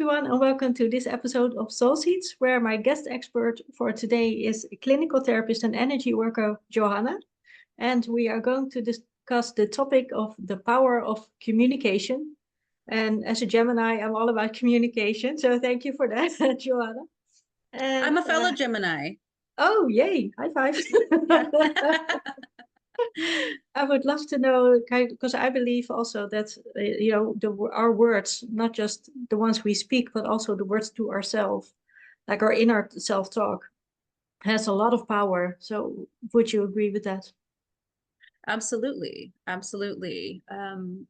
everyone, and welcome to this episode of Soul Seeds, where my guest expert for today is clinical therapist and energy worker Johanna. And we are going to discuss the topic of the power of communication. And as a Gemini, I'm all about communication. So thank you for that, Johanna. And I'm a fellow Gemini. oh, yay, high five. Yeah. I would love to know, because I believe also that, our words, not just the ones we speak, but also the words to ourselves, like our inner self-talk, has a lot of power. So would you agree with that? Absolutely. Absolutely.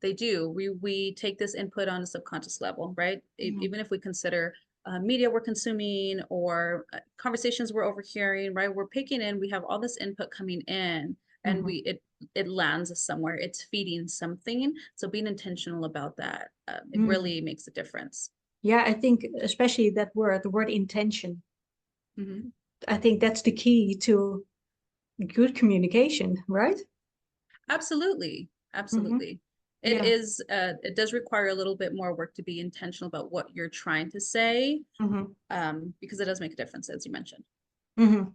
They do. We take this input on a subconscious level, right? Even if we consider media we're consuming or conversations we're overhearing, right? We're picking in, we have all this input coming in and it lands somewhere. It's feeding something. So being intentional about that, it really makes a difference. Yeah, I think especially that word, the word intention. Mm-hmm. I think that's the key to good communication, right? Absolutely. Mm-hmm. Absolutely. Yeah. It does require a little bit more work to be intentional about what you're trying to say, Mm-hmm. because it does make a difference, as you mentioned. Mm-hmm.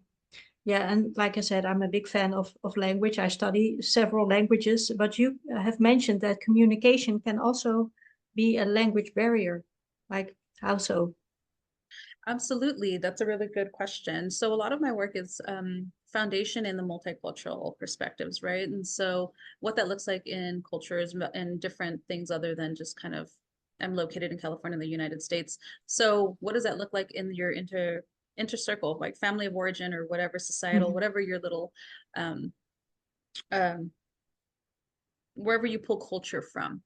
Yeah, and like I said, I'm a big fan of language. I study several languages, but you have mentioned that communication can also be a language barrier. Like, how so? Absolutely. That's a really good question. So a lot of my work is foundation in the multicultural perspectives, right? And so what that looks like in cultures and different things other than just kind of, I'm located in California in the United States. So what does that look like in your intercircle, like family of origin or whatever societal, whatever your little um, um, wherever you pull culture from.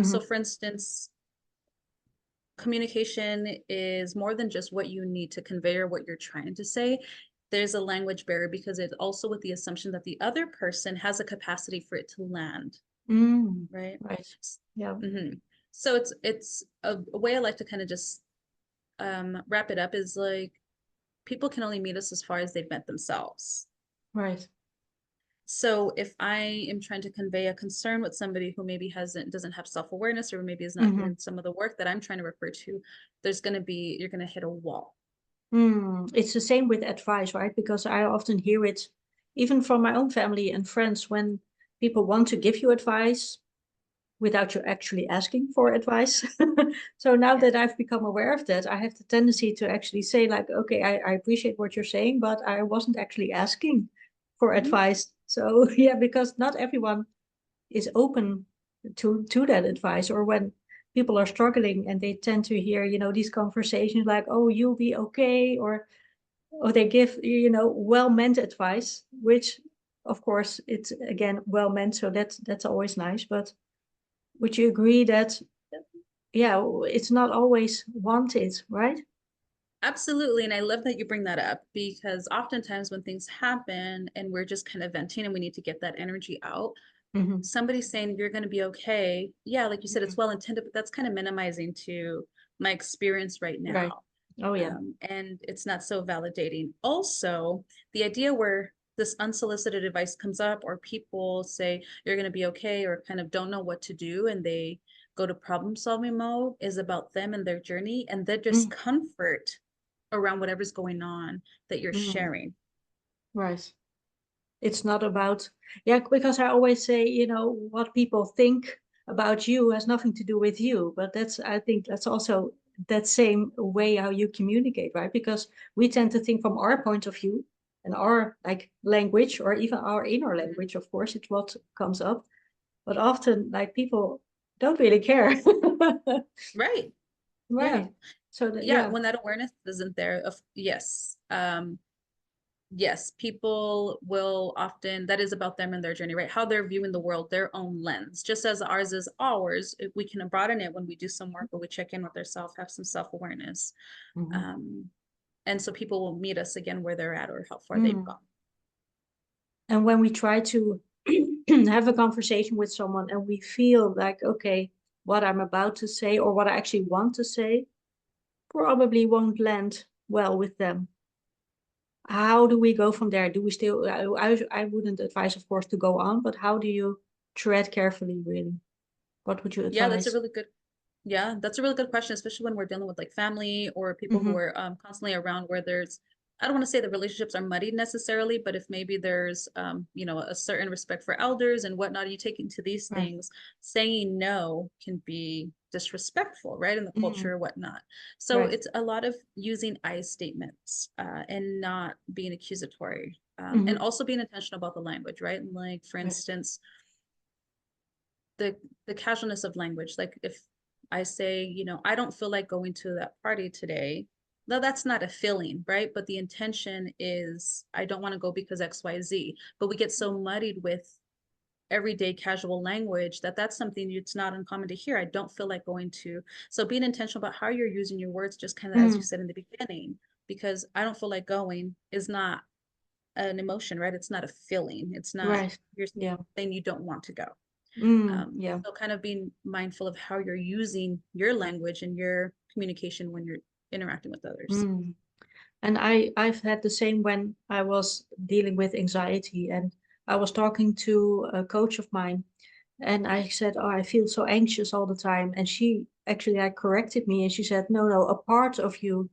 So for instance, communication is more than just what you need to convey or what you're trying to say. There's a language barrier because it's also with the assumption that the other person has a capacity for it to land, right? Right. Yeah. So it's a way I like to kind of just wrap it up is like people can only meet us as far as they've met themselves. Right. So if I am trying to convey a concern with somebody who maybe doesn't have self-awareness or maybe is not doing some of the work that I'm trying to refer to, you're going to hit a wall. It's the same with advice, right? Because I often hear it even from my own family and friends when people want to give you advice without you actually asking for advice. So now Yeah. that I've become aware of that, I have the tendency to actually say, like, okay, I appreciate what you're saying, but I wasn't actually asking for advice. So yeah, because not everyone is open to that advice, or when people are struggling and they tend to hear, these conversations like, oh, you'll be okay, or they give, well-meant advice, which of course it's again well meant, so that's always nice. But would you agree that, yeah, it's not always wanted, right? Absolutely. And I love that you bring that up because oftentimes when things happen and we're just kind of venting and we need to get that energy out, somebody saying you're going to be okay. Yeah, like you said, it's well intended, but that's kind of minimizing to my experience right Right. now. Oh yeah. And it's not so validating. Also, the idea where this unsolicited advice comes up, or people say you're going to be okay, or kind of don't know what to do, and they go to problem solving mode, is about them and their journey and their discomfort around whatever's going on that you're sharing. Right. It's not about, yeah, because I always say, what people think about you has nothing to do with you. But I think that's also that same way how you communicate, right? Because we tend to think from our point of view and our like language, or even our inner language, of course, it's what comes up. But often, like, people don't really care. Right. Yeah. Right. So that, Yeah. yeah. When that awareness isn't there, of yes. Yes, people will often, that is about them and their journey, right? How they're viewing the world, their own lens, just as ours is ours. We can broaden it when we do some work or we check in with ourselves, have some self-awareness. And so people will meet us again where they're at or how far they've gone. And when we try to have a conversation with someone and we feel like, okay, what I'm about to say or what I actually want to say probably won't land well with them. How do we go from there? Do we still, I wouldn't advise, of course, to go on, but how do you tread carefully, really? What would you Yeah, that's a advise? really good Yeah, that's a really good question, especially when we're dealing with like family or people who Hmm. are constantly around where there's, I don't want to say the relationships are muddied necessarily, but if maybe there's, you know, a certain respect for elders and whatnot, you take into these Right. things, saying no can be disrespectful, right? In the Mm. culture or whatnot. So Right. it's a lot of using I statements and not being accusatory, and Hmm. also being intentional about the language, right? Like, for Right. instance, the the casualness of language. Like if I say, you know, I don't feel like going to that party today. No, that's not a feeling, right? But the intention is I don't want to go because XYZ. But we get so muddied with everyday casual language that that's something it's not uncommon to hear. I don't feel like going to. So being intentional about how you're using your words, just kind of as you Mm. said in the beginning, because I don't feel like going is not an emotion, right? It's not a feeling. It's not Right. you're Yeah. saying you don't want to go. Yeah. So kind of being mindful of how you're using your language and your communication when you're interacting with others. Mm. And I've had the same when I was dealing with anxiety, and I was talking to a coach of mine, and I said, "Oh, I feel so anxious all the time." And she actually like corrected me, and she said, "No, no, a part of you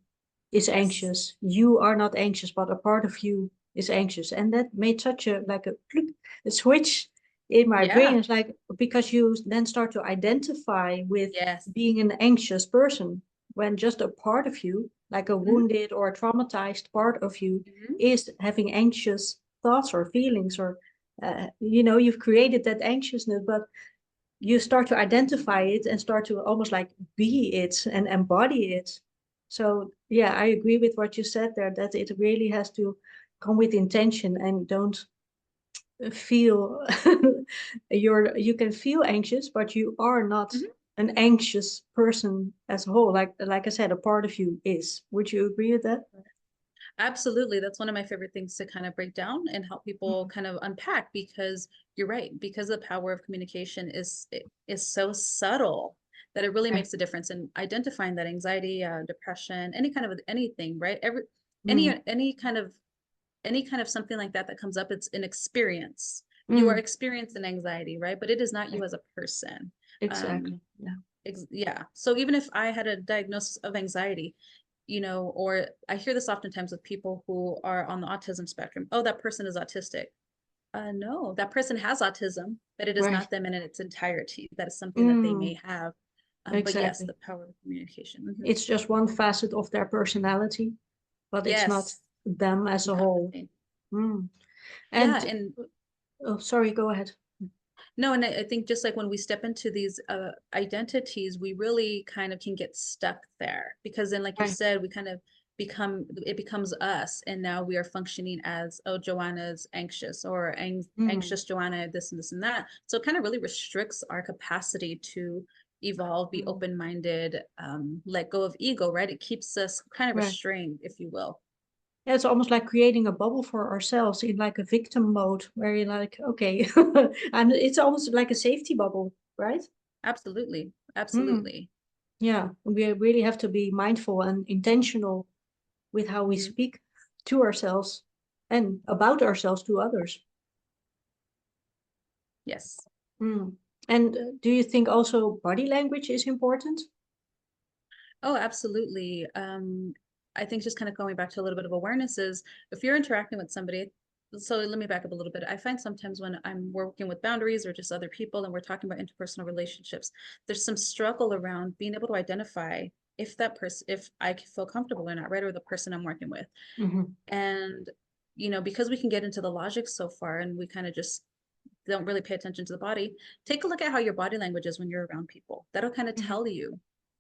is Yes. anxious. You are not anxious, but a part of you is anxious." And that made such a like a, click, a switch in my brain. Yeah. It's like because you then start to identify with Yes. being an anxious person when just a part of you, like a Hmm. wounded or a traumatized part of you, Hmm. is having anxious thoughts or feelings, or you've created that anxiousness, but you start to identify it and start to almost like be it and embody it. So yeah, I agree with what you said there, that it really has to come with intention, and don't feel you can feel anxious, but you are not Hmm. an anxious person as a whole. Like I said, a part of you is. Would you agree with that? Absolutely. That's one of my favorite things to kind of break down and help people Mhm. kind of unpack because you're right, because the power of communication is so subtle that it really Right. makes a difference in identifying that anxiety, depression, any kind of anything, right? Mm, Any kind of something like that that comes up, it's an experience. You are mm, experiencing anxiety, right? But it is not you right. as a person. Um, Exactly. Yeah. yeah. So even if I had a diagnosis of anxiety, you know, or I hear this oftentimes with people who are on the autism spectrum. Oh, that person is autistic. No, that person has autism, but it is Right. not them in its entirety. That is something that they Mm, may have. But yes, exactly. the power of communication. Mhm. It's just one facet of their personality, but it's not Yes, them as a whole. encompassing. Mm. Yeah, And and oh, sorry, go ahead. no, and I think just like when we step into these identities, we really kind of can get stuck there because then, like you Right. said, we kind of it becomes us, and now we are functioning as, oh, Joanna's anxious or Mm, anxious Joanna, this and this and that. So it kind of really restricts our capacity to evolve, be mm, open-minded, let go of ego, right? It keeps us kind of right. restrained, if you will. Yeah, it's almost like creating a bubble for ourselves in like a victim mode where you're like, okay, and it's almost like a safety bubble, right? Absolutely, Mm, absolutely. yeah, we really have to be mindful and intentional with how we Mhm. speak to ourselves and about ourselves to others. Yes. Mm. And do you think also body language is important? Oh, absolutely. I think just kind of going back to a little bit of awareness is if you're interacting with somebody, so let me back up a little bit. I find sometimes when I'm working with boundaries or just other people and we're talking about interpersonal relationships, there's some struggle around being able to identify if that person, if I feel comfortable or not, right? Or the person I'm working with. Hmm. And, you know, because we can get into the logic so far and we kind of just don't really pay attention to the body, take a look at how your body language is when you're around people. That'll kind of Hmm. tell you,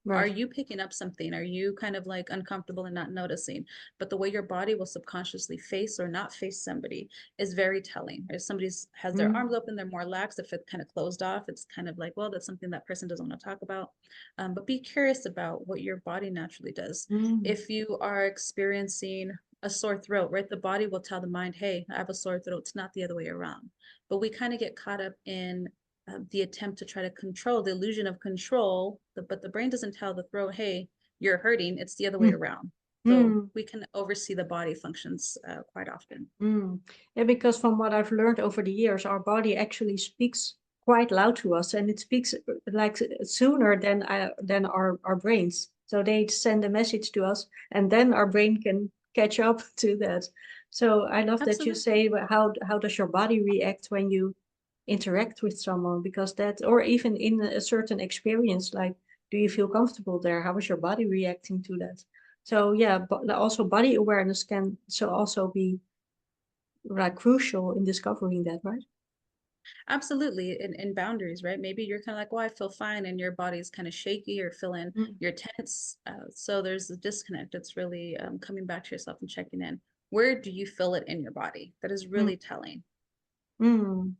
are Right. you picking up something? Are you kind of like uncomfortable and not noticing? But the way your body will subconsciously face or not face somebody is very telling. If somebody has their arms Mm. open, they're more lax. If it's kind of closed off, it's kind of like, well, that's something that person doesn't want to talk about. But be curious about what your body naturally does. Mm. If you are experiencing a sore throat, right? The body will tell the mind, hey, I have a sore throat. It's not the other way around. But we kind of get caught up in the attempt to try to control the illusion of control, but the brain doesn't tell the throat, hey, you're hurting. It's the other way Mm. around. So Mm. we can oversee the body functions quite often. Mm. Yeah, because from what I've learned over the years, our body actually speaks quite loud to us, and it speaks like sooner than our brains. So they send a message to us, and then our brain can catch up to that. So I love that you Absolutely. say how does your body react when you interact with someone, because that, or even in a certain experience, like, do you feel comfortable there? How is your body reacting to that? So yeah, but also body awareness can so also be like crucial in discovering that, right? Absolutely. In boundaries, right? Maybe you're kind of like, well, I feel fine, and your body's kind of shaky or feeling Mm, you're tense. So there's a disconnect. It's really coming back to yourself and checking in. Where do you feel it in your body? That is mm, really telling. mm.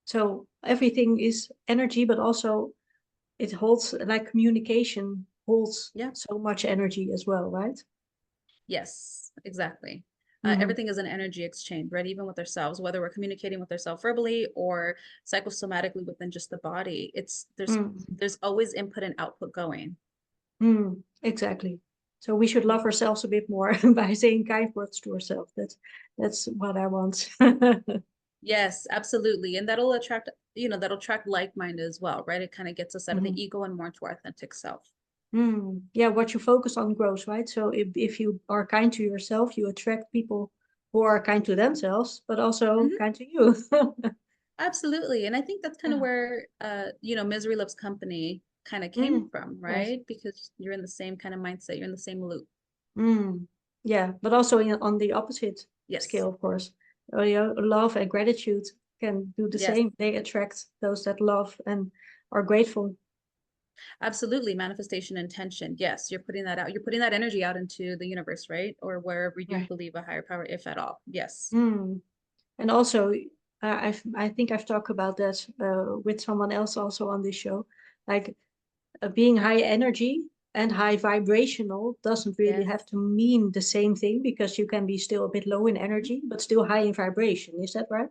So everything is energy, but also it holds, like communication holds Yeah. so much energy as well, right? Yes, exactly. Hmm. Everything is an energy exchange, right? Even with ourselves, whether we're communicating with ourselves verbally or psychosomatically within just the body, it's Mm, there's always input and output going. exactly. So we should love ourselves a bit more by saying kind words to ourselves. That's what I want. Yes, absolutely. And that'll attract, that'll attract like-minded as well, right? It kind of gets us out of the Mhm. ego and more to our authentic self. Yeah, what you focus on grows, right? So if you are kind to yourself, you attract people who are kind to themselves, but also Mhm. kind to you. Absolutely. And I think that's kind of Yeah. where Misery Loves Company kind of came Mm, from, yes. right? Because you're in the same kind of mindset, you're in the same loop. Mm, yeah, but also on the opposite Yes. scale, of course. Love and gratitude can do the Yes. same. They attract those that love and are grateful. Absolutely. Manifestation intention. Yes, you're putting that out. You're putting that energy out into the universe, right? Or wherever you Right. believe a higher power, if at all. Yes. Mm. And also, I think I've talked about that with someone else also on this show. Like being high energy and high vibrational doesn't really Yes. have to mean the same thing, because you can be still a bit low in Mhm. energy, but still high in vibration. Is that right?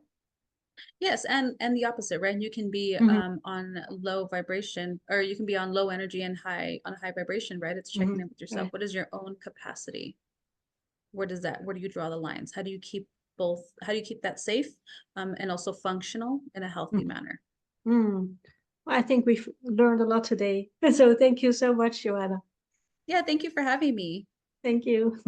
Yes, and the opposite, right? You can be Hmm. on low vibration, or you can be on low energy and high on a high vibration, right? It's Hmm. checking in with yourself. Right. What is your own capacity? Where do you draw the lines? How do you keep both, how do you keep that safe, and also functional in a healthy Hmm. manner? Hmm. I think we've learned a lot today. So thank you so much, Joanna. Yeah, thank you for having me. Thank you.